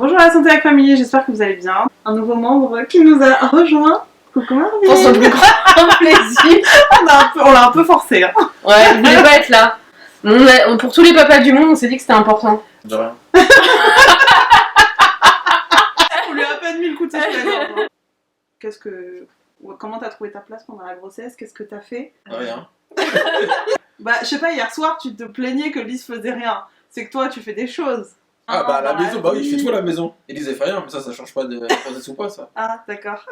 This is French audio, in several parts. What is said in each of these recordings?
Bonjour à la Santé avec Famille, j'espère que vous allez bien. Un nouveau membre qui nous a rejoint. Coucou Marvin. Pour son plus grand plaisir. On l'a un peu forcé. Hein. Ouais, il voulait pas être là. Pour tous les papas du monde, on s'est dit que c'était important. De rien. On lui a à peine mis le coup de sèche la gorge. Comment t'as trouvé ta place pendant la grossesse? Qu'est-ce que t'as fait? Rien. Bah, je sais pas, hier soir, tu te plaignais que Lise faisait rien. C'est que toi, tu fais des choses. Ah bah à la dans maison, bah oui, je fais vie. tout à la maison. Elise elle fait rien, mais ça change pas de grossesse ou pas ça. Ah, d'accord.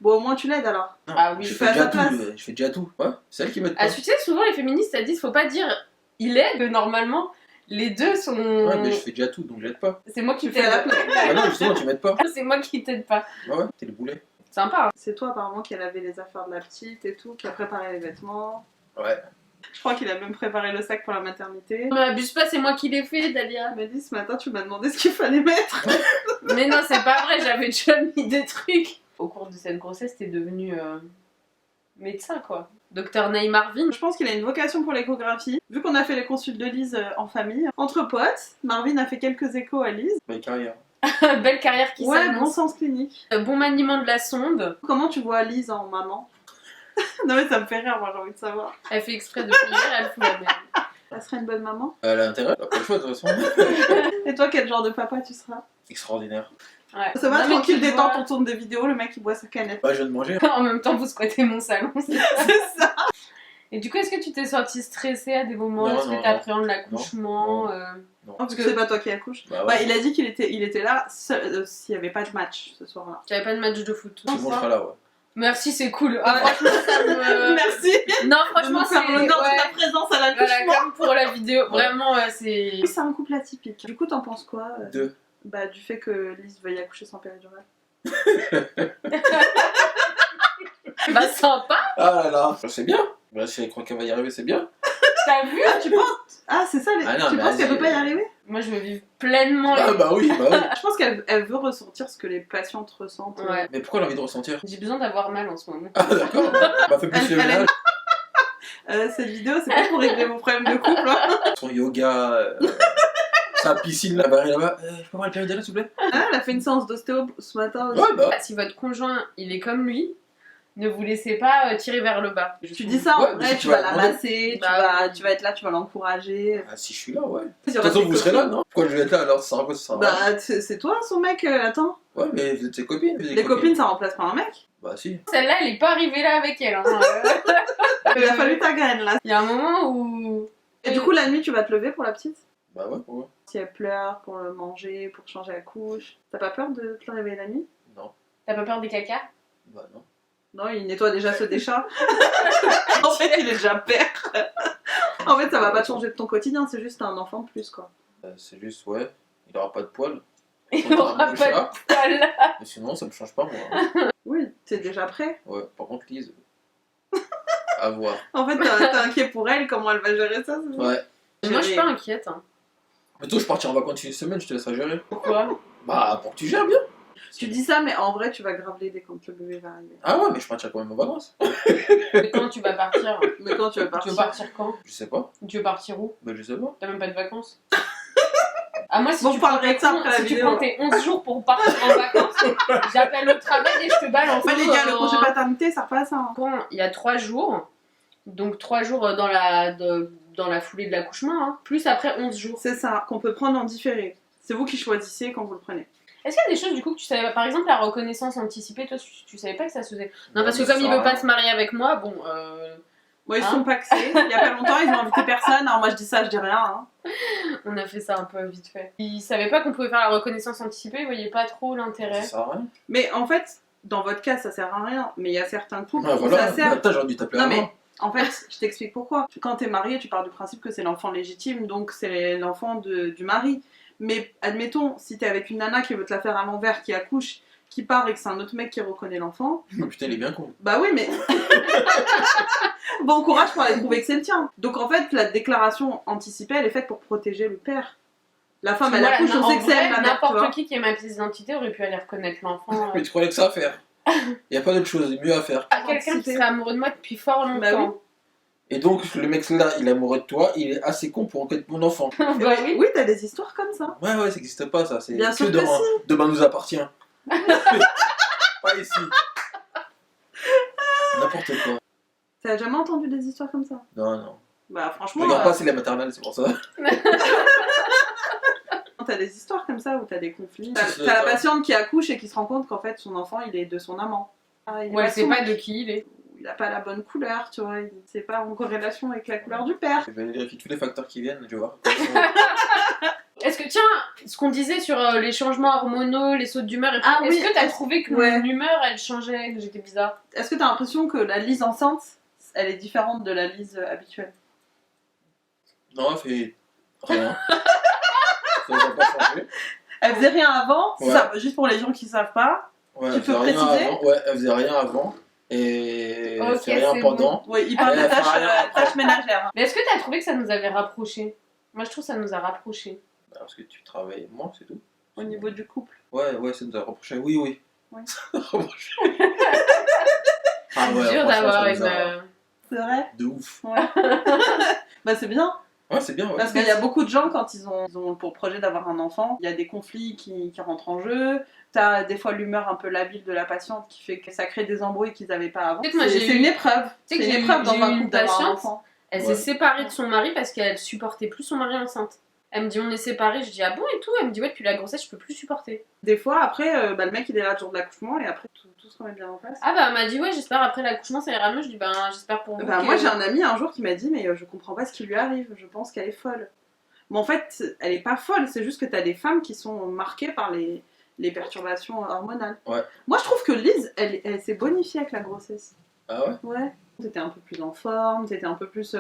Bon, au moins tu l'aides alors. Non, Ah oui. je Tu fais fais à déjà sa tout, place. je fais déjà tout. Ouais, c'est elle qui m'aide pas. Ah, tu sais, souvent les féministes elles disent faut pas dire il aide, normalement les deux sont. Ouais, mais je fais déjà tout, donc j'aide pas. C'est moi qui Tu fais t'aide. à la place. Ah non, justement, tu m'aides pas. C'est moi qui t'aide pas. Ouais, t'es le boulet. Sympa. Hein. C'est toi apparemment qui a lavé les affaires de la petite et tout, qui a préparé les vêtements. Ouais. Je crois qu'il a même préparé le sac pour la maternité. Mais abuse pas, c'est moi qui l'ai fait, Dalia. Il m'a dit ce matin, tu m'as demandé ce qu'il fallait mettre. Mais non, c'est pas vrai, j'avais déjà mis des trucs. Au cours de cette grossesse, t'es devenu médecin quoi. Docteur Ney Marvin. Je pense qu'il a une vocation pour l'échographie. Vu qu'on a fait les consultes de Lise en famille, entre potes, Marvin a fait quelques échos à Lise. Belle carrière. Belle carrière qui Ouais, bon s'annonce. sens clinique. Bon maniement de la sonde. Comment tu vois Lise en maman? Non mais ça me fait rire, moi j'ai envie de savoir. Elle fait exprès de finir, elle fout la merde. Elle serait une bonne maman? Elle a intérêt, elle a pas le choix de toute façon. Et toi, quel genre de papa tu seras? Extraordinaire. Ouais. Ça va, Non, mais tranquille, tu détente, vois- on tourne des vidéos, le mec il boit sa canette. Ouais, je viens de manger. En même temps, vous squattez mon salon. C'est ça. Et du coup, est-ce que tu t'es sentie stressée à des moments? Non, Est-ce non, que t'appréhendes l'accouchement Non. Parce que c'est pas toi qui accouche. Bah Ouais, ouais. il a dit qu'il était là s'il y avait pas de match ce soir-là. Tu avais pas de match de foot. Tout le monde sera là, ouais. Merci, c'est cool. Ah, Ouais. franchement, ça me. Merci Non, de franchement, nous c'est. faire l'honneur de ouais. ta présence à Voilà, l'accouchement. comme pour la vidéo. Vraiment, c'est. C'est un couple atypique. Du coup, t'en penses quoi Deux. Bah, du fait que Lise veuille accoucher sans péridurale. Bah, sympa. Ah là là, c'est bien. Bah, si elle croit qu'elle va y arriver, c'est bien. T'as vu? Ah, tu penses Ah, c'est ça, Ah non, tu mais penses qu'elle vas-y. peut pas y arriver? Moi, je veux vivre pleinement. Ah bah oui, bah oui. Je pense qu'elle veut ressentir ce que les patientes ressentent. Ouais. Mais pourquoi elle a envie de ressentir? J'ai besoin d'avoir mal en ce moment. Ah d'accord. Bah fait plus Elle- le elle ménage. Cette vidéo, c'est pas pour régler vos problèmes de couple. Hein. Son yoga, sa piscine là-bas et là-bas. Je peux avoir le péridurale s'il vous plaît? Ah, elle a fait une séance d'ostéo ce matin aussi. Ouais bah. Si votre conjoint, il est comme lui, ne vous laissez pas tirer vers le bas. Tu dis ça, Ouais, en mais vrai, si tu tu vas vas la demander. masser, Bah, tu vas être là, tu vas l'encourager. Ah si je suis là, ouais. De De toute façon vous serez là, non? Pourquoi je vais être là alors? Ça sert à quoi ça sert à rien? Bah, c'est toi son mec, attends. Ouais mais vous êtes ses copines. Les copines, ça remplace pas un mec. Bah si. Celle-là, elle est pas arrivée là avec elle. Hein. Il a fallu ta graine là. Il y a un moment où. Et du coup, la nuit, tu vas te lever pour la petite? Bah ouais, pourquoi? Si elle pleure, pour le manger, pour changer la couche. T'as pas peur de te réveiller la nuit? Non. T'as pas peur des caca? Bah non. Non, il nettoie déjà ceux des chats. En fait, il est déjà père. En fait, ça va pas te changer de ton quotidien, c'est juste un enfant de plus, quoi. C'est juste, ouais, il aura pas de poils. Il aura pas de poils. Mais sinon ça me change pas moi. Oui, t'es déjà prêt. Ouais, par contre Lise. À voir. En fait, t'es inquiet pour elle, comment elle va gérer ça, c'est ça? Ouais. Moi, je suis pas inquiète. Hein. Mais toi je partirai en vacances une semaine, je te laisserai gérer. Pourquoi? Bah pour que tu gères bien. Tu dis ça, mais en vrai, tu vas grave l'aider quand le bébé va arriver. Ah ouais mais je partirai quand même en vacances. Mais quand tu vas partir? Mais quand tu vas Tu partir? veux partir quand? Je sais pas. Tu veux partir où? Bah je sais pas. T'as même pas de vacances? Ah, moi, si Bon, tu on prends parlerait tes de ça après la si tu vidéo. prends tes 11 jours pour partir en vacances, j'appelle au travail et je te balance. Ouais, les gars, le congé paternité, ça repasse, hein. Quand il y a 3 jours, donc 3 jours dans la foulée de l'accouchement, hein, plus après 11 jours. C'est ça, qu'on peut prendre en différé. C'est vous qui choisissez quand vous le prenez. Est-ce qu'il y a des choses du coup que tu savais pas? Par exemple, la reconnaissance anticipée, toi, tu savais pas que ça se faisait? Non, parce que mais comme il ça veut pas rien. se marier avec moi, bon. Moi, ils Hein sont paxés. Il y a pas longtemps, ils ont invité personne. Alors moi, je dis ça, je dis rien. Hein. On a fait ça un peu vite fait. Il savait pas qu'on pouvait faire la reconnaissance anticipée, il voyait pas trop l'intérêt. Ça sert à rien. Mais en fait, dans votre cas, ça sert à rien. Mais il y a certains couples Ah où voilà. ça sert. Attends, j'aurais dû t'appeler Non, avant. mais en fait, je t'explique pourquoi. Quand t'es marié, tu pars du principe que c'est l'enfant légitime, donc c'est l'enfant du mari. Mais admettons, si t'es avec une nana qui veut te la faire à l'envers, qui accouche, qui part et que c'est un autre mec qui reconnaît l'enfant, Oh, putain il est bien con. bah oui, mais. Bon courage pour aller prouver que c'est le tien. Donc en fait, la déclaration anticipée, elle est faite pour protéger le père. La femme, elle Voilà, accouche, on en sait que c'est vrai, elle, la mère, tu vois. n'importe qui ait ma pièce d'identité aurait pu aller reconnaître l'enfant. Mais tu croyais que ça à faire? Y a pas d'autre chose, mieux à faire. Quelqu'un qui serait amoureux de moi depuis fort longtemps. Bah oui. Et donc, le mec là, il est amoureux de toi, il est assez con pour enquêter mon enfant. Bah oui. Oui, t'as des histoires comme ça. Ouais, ça n'existe pas, ça. C'est Bien que sûr que dans si. Demain nous appartient. Pas ici. N'importe quoi. T'as jamais entendu des histoires comme ça? Non. Bah Je franchement, regarde pas, c'est la maternelle, c'est pour ça. t'as des histoires comme ça où t'as des conflits. C'est T'as la ça. patiente qui accouche et qui se rend compte qu'en fait son enfant il est de son amant. Ah, il est Ouais, pas c'est son- pas de qui il est. Il a pas la bonne couleur, tu vois. C'est pas en corrélation avec la couleur du père. Je vais vérifier tous les facteurs qui viennent, je vais voir. Est-ce que, tiens, ce qu'on disait sur les changements hormonaux, les sautes d'humeur, et tout, Ah est-ce oui, que t'as est-ce- trouvé que ouais. mon humeur elle changeait, que j'étais bizarre? Est-ce que t'as l'impression que la Lise enceinte, elle est différente de la Lise habituelle? Non, elle fait rien. Ça va pas changer. Elle faisait rien avant, Ouais. ça, juste pour les gens qui savent pas. Ouais, Tu elle peux faisait rien préciser avant. Ouais, elle faisait rien avant. Et elle Ok, fait rien c'est pendant. Oui, il parle Elle de fera rien après. tâches ménagères. Mais est-ce que t'as trouvé que ça nous avait rapprochés? Moi je trouve que ça nous a rapprochés. Bah, parce que tu travailles moins, c'est tout. Au niveau du couple. Ouais, ça nous a rapproché. Oui. Ouais. Ça nous a rapproché. Ah C'est ouais, dur franchement, d'avoir ça une. nous a- C'est vrai? De ouf. Ouais. Bah c'est bien. Ouais, c'est bien, ouais. Parce qu'il y a beaucoup de gens, quand ils ont pour projet d'avoir un enfant, il y a des conflits qui rentrent en jeu. T'as des fois l'humeur un peu labile de la patiente qui fait que ça crée des embrouilles qu'ils n'avaient pas avant. Tu sais que moi, C'est j'ai c'est eu- une épreuve. Tu sais C'est que une j'ai eu- épreuve dans j'ai un eu une couple d'avoir un patiente. enfant. Elle Ouais. s'est séparée de son mari parce qu'elle supportait plus son mari enceinte. Elle me dit on est séparés, je dis ah bon et tout. Elle me dit ouais, depuis la grossesse je peux plus supporter. Des fois, après, le mec il est là le jour de l'accouchement et après tout se remet bien en place. Ah bah elle m'a dit ouais, j'espère après l'accouchement ça ira mieux. Je dis ben j'espère pour vous. Bah, que- moi j'ai un ami un jour qui m'a dit mais je comprends pas ce qui lui arrive, je pense qu'elle est folle. Mais en fait elle est pas folle, c'est juste que t'as des femmes qui sont marquées par les perturbations hormonales. Ouais. Moi je trouve que Lise elle s'est bonifiée avec la grossesse. Ah ouais? Ouais. T'étais un peu plus en forme, t'étais un peu plus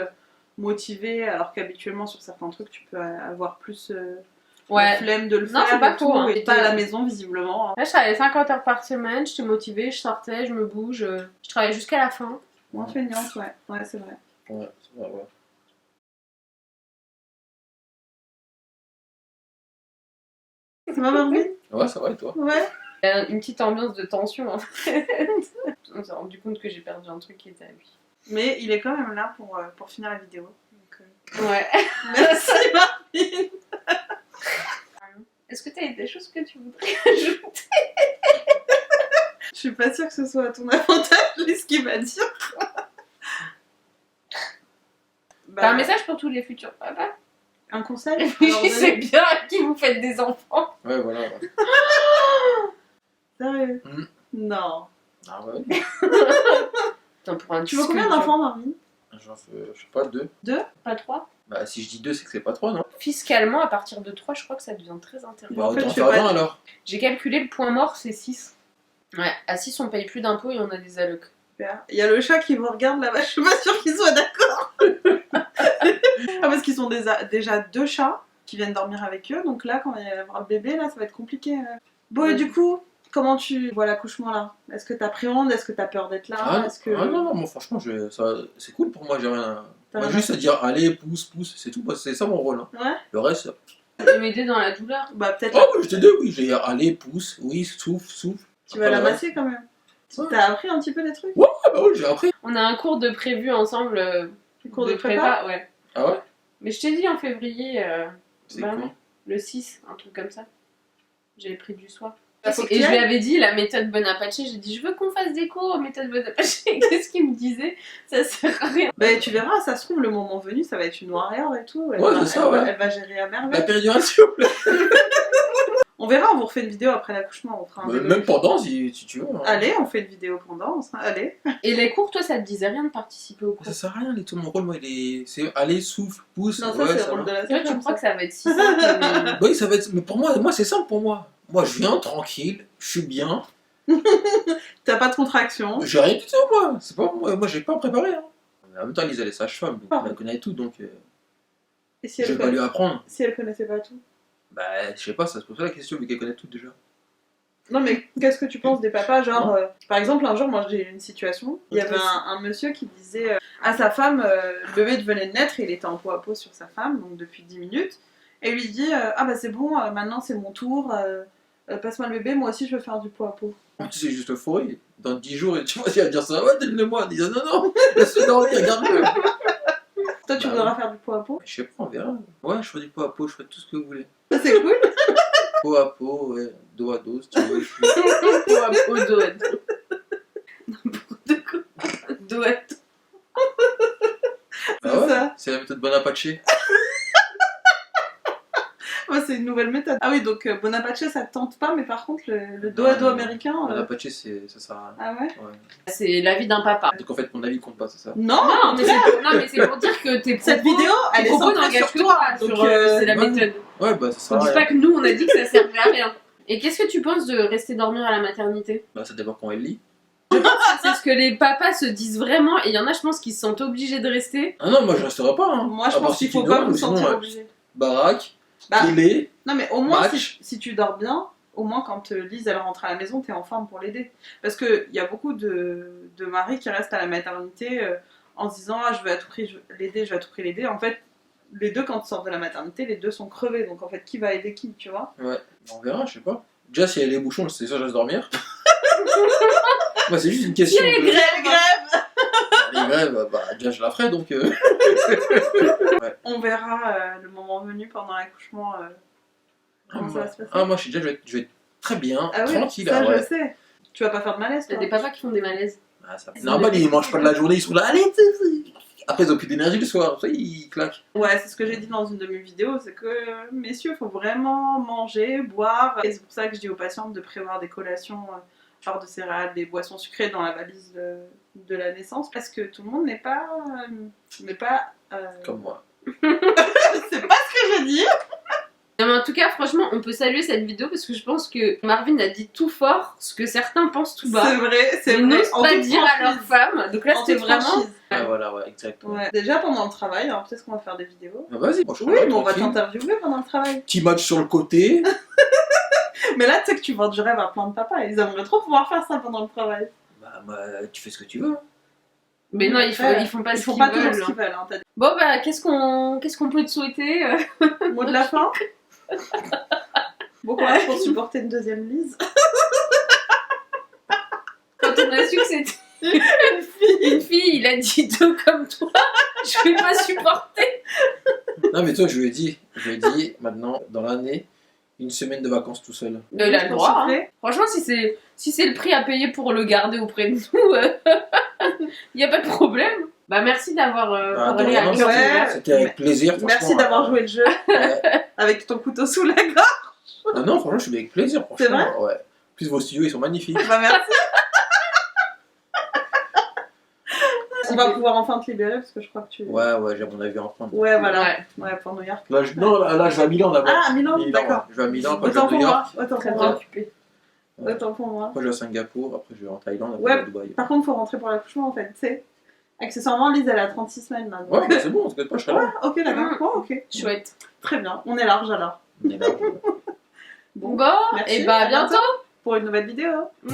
motivée alors qu'habituellement sur certains trucs tu peux avoir plus la Ouais. flemme de le Non, faire c'est pas et faux, tout, hein. et pas à la maison visiblement. Hein. Là je travaillais 50 heures par semaine, j'étais motivée, je sortais, je me bouge, je travaillais jusqu'à la fin. Moins feignante, ouais. Ouais, c'est vrai. Ouais, c'est vrai, ouais. Ça va Barbie? Ouais, ça va, et toi? Ouais. Il y a une petite ambiance de tension en fait. On s'est rendu compte que j'ai perdu un truc qui était à lui. Mais il est quand même là pour finir la vidéo. Donc, Ouais. merci Barbie. Est-ce que tu as des choses que tu voudrais ajouter? Je suis pas sûre que ce soit à ton avantage, ce qu'il va dire. T'as un message pour tous les futurs papas? Un conseil à leur Oui, donner c'est bien à qui vous faites des enfants. Ouais, voilà. Ouais. Sérieux? Mm. Non. Ah ouais? Attends, pour un Tu veux combien d'enfants, Barbie? J'en fais, je sais pas, 2. Pas 3. Bah, si je dis 2, c'est que c'est pas 3, non? Fiscalement, à partir de 3, je crois que ça devient très intéressant. Bah, En fait, autant je sais faire pas. 20 alors. J'ai calculé le point mort, c'est 6. Ouais, à 6, on paye plus d'impôts et on a des allocs. Super. Il y a le chat qui vous regarde là-bas, je suis pas sûre qu'il soit d'accord. Ah, parce qu'ils sont déjà 2 chats qui viennent dormir avec eux, donc là, quand il va y avoir le bébé, là, ça va être compliqué. Bon, et du coup, comment tu vois l'accouchement là? Est-ce que t'appréhendes? Est-ce que t'as peur d'être là? Ah, Est-ce que... non, moi franchement, c'est cool pour moi, j'ai rien. T'as Moi, rien juste à dire allez, pousse, c'est tout, c'est ça mon rôle. Hein. Ouais. Le reste. Tu peux m'aider dans la douleur? Bah, peut-être Oh, je t'ai dit, oui, j'ai dit allez, pousse, oui, souffle. tu vas la masser quand même. Ouais. T'as appris un petit peu des trucs? Ah bah oui, j'ai appris. On a un cours de prévu ensemble. Le cours de prépa? Ouais. Ah ouais? Mais je t'ai dit en février, C'est bah quoi? non, le 6, un truc comme ça. J'avais pris du soir. Bah, faut que Et tu je lui ailles. avais dit la méthode Bonaparte, j'ai dit je veux qu'on fasse des cours méthode Bonaparte. Qu'est-ce qu'il me disait? Ça sert à rien. Bah, tu verras, ça se trouve, le moment venu, ça va être une warrior et tout. Elle Ouais, va, c'est ça, elle va- ouais. elle va gérer à La merveille. péridurale, s'il vous plaît. On verra, on vous refait une vidéo après l'accouchement. On fera un débrief. Même pendant, si tu veux. Hein. Allez, on fait une vidéo pendant. Allez. Et les cours, toi, ça te disait rien de participer au cours? Ça sert à rien, tout mon rôle, moi, c'est aller, souffle, pousse. Non, ça, ouais, c'est ça le rôle va. de la Toi, tu sage-femme, crois ça. que ça va être si simple mais- Oui, ça va être. Mais pour moi, c'est simple pour moi. Moi, je viens tranquille, je suis bien. T'as pas de contraction. J'ai rien du tout, moi. C'est pas moi, j'ai pas préparé. Hein. En même temps, Lisa, elle est sage-femme, donc Ah. elle connaît tout, donc Et si je elle, vais pas lui apprendre. si elle connaissait pas tout? Bah, je sais pas, ça se pose pas la question, vu qu'elle connaît tout déjà. Non, mais qu'est-ce que tu penses des papas? Genre, par exemple, un jour, moi j'ai eu une situation. Il y avait un monsieur qui disait à sa femme, le bébé venait de naître et il était en peau à peau sur sa femme, donc depuis 10 minutes. Et il lui dit ah bah c'est bon, maintenant c'est mon tour, passe-moi le bébé, moi aussi je veux faire du peau à peau. C'est juste euphorie. Dans 10 jours, tu vois, il va dire ça. Ouais, donne-le-moi. Il dit non, laisse-le dormir, garde-le. Toi, tu Bah voudras faire du pot à pot? Je sais pas, on verra. Ouais, je ferai du pot à pot, je ferai tout ce que vous voulez. C'est cool. Pot à pot, ouais, dos à dos, si tu veux. Dos à dos, dos à dos. N'importe quoi. Dos à dos. Ah ouais, ça. c'est la méthode Bonaparte. Ouais, c'est une nouvelle méthode. Ah oui, donc Bonaparte, ça te tente pas, mais par contre, le dos Non, à dos non, américain. Bonaparte, ça sert à rien. Ah ouais? Ouais. C'est la vie d'un papa. Donc en fait, mon avis compte pas, c'est ça. Non, Non, mais c'est pour dire que tes propos, cette vidéo, elle est tes propos centrée n'engagent sur que toi. toi. Donc, Sur, c'est la ouais. méthode. Ouais, bah ça sert On à dit rien. pas que nous, on a dit que ça servait à rien. Et qu'est-ce que tu penses de rester dormir à la maternité? Bah ça dépend quand elle lit. C'est ce que les papas se disent vraiment, et il y en a, je pense, qui se sentent obligés de rester. Ah non, moi je resterai pas. Hein. moi, je À part pense si qu'il faut tu pas dors, vous ou sinon, sentir obligé. Baraque, Bah, télé. non, mais au moins, match. si tu dors bien, au moins quand Lise elle rentre à la maison, t'es en forme pour l'aider. Parce qu'il y a beaucoup de maris qui restent à la maternité en se disant ah, je vais à tout prix l'aider, je vais à tout prix l'aider. En fait, les deux, quand ils sortent de la maternité, les deux sont crevés. Donc en fait, qui va aider qui, tu vois? Ouais, on verra, je sais pas. Déjà, s'il y a les bouchons, c'est sûr, je reste dormir. Bah, c'est juste une question. Si, de... Grève. Les grèves, bah, déjà, je la ferai donc. On verra le moment venu pendant l'accouchement comment ça va se passer. Ah, moi, je vais être très bien, Ah oui, tranquille. ça ah, ouais. je sais. Tu vas pas faire de malaise, Il y a toi? des papas qui font des malaises. Ah, ça... Normal, ils mangent pas de la journée, ils sont là, allez, après, ils ont plus d'énergie le soir, ça, ils claquent. Ouais, c'est ce que j'ai dit dans une de mes vidéos, c'est que, messieurs, faut vraiment manger, boire. Et c'est pour ça que je dis aux patientes de prévoir des collations, genre de céréales, des boissons sucrées dans la valise de la naissance, parce que tout le monde n'est pas... Comme moi. c'est pas ce que j'ai dit. Non, mais en tout cas, franchement, on peut saluer cette vidéo parce que je pense que Marvin a dit tout fort ce que certains pensent tout bas. C'est vrai, c'est Ils vrai. n'osent En pas toute dire à leur franchise. femme. Donc là, En c'était toute vraiment. franchise. Ah, voilà, ouais, exactement. Ouais. Déjà pendant le travail, alors peut-être qu'on va faire des vidéos. Ah, vas-y, franchement, Oui, ouais, mais on va tranquille. t'interviewer pendant le travail. Petit match sur le côté. Mais là, tu sais que tu vends du rêve à plein de papas. Ils aimeraient trop pouvoir faire ça pendant le travail. Bah, tu fais ce que tu veux. Mais non, ils font pas Ils ce font qu'ils pas toujours veulent. ce qu'ils veulent. Hein, t'as dit. Bon, bah, qu'est-ce qu'on peut te souhaiter Mot de la fin. Bon courage pour supporter une deuxième Lise. Quand on a su que c'était une fille, il a dit deux comme toi. Je vais pas supporter. Non, mais toi, je lui ai dit, maintenant, dans l'année, une semaine de vacances tout seul. Mais il a le Pour droit. Hein. souffler. Franchement, si c'est le prix à payer pour le garder auprès de nous, il y a pas de problème. Bah, merci d'avoir parlé de à rien, cœur ouais. ouvert. C'était avec plaisir, franchement. Merci d'avoir joué le jeu Ouais. avec ton couteau sous la gorge. Ah non, franchement, je suis avec plaisir, franchement. C'est vrai Ouais. En plus, vos studios, ils sont magnifiques. Bah merci. On va pouvoir enfin te libérer parce que je crois que tu... Ouais, j'ai mon avion en train. Ouais, voilà. Ouais. Ouais, pour New York. Là, là, je vais à Milan d'abord. Ah, à Milan, Milan, d'accord. ouais. Je vais à Milan, après je vais Autant à pour New moi. York. Autant Très pour bien moi. occupé. Ouais. Autant pour moi. Après, je vais à Singapour, après, je vais en Thaïlande, après, Ouais. je vais à Dubaï. Par contre, faut rentrer pour l'accouchement en fait, tu sais. Accessoirement, Lise, elle a 36 semaines là. donc- Ouais, bah, c'est bon, t'inquiète pas, je serai Ouais, là. ok, d'accord. Mm. Bon, ok. Chouette. Très bien. On est large alors. On est là. Bon, Bon, merci, et bah, à bientôt. pour une nouvelle vidéo. Mm.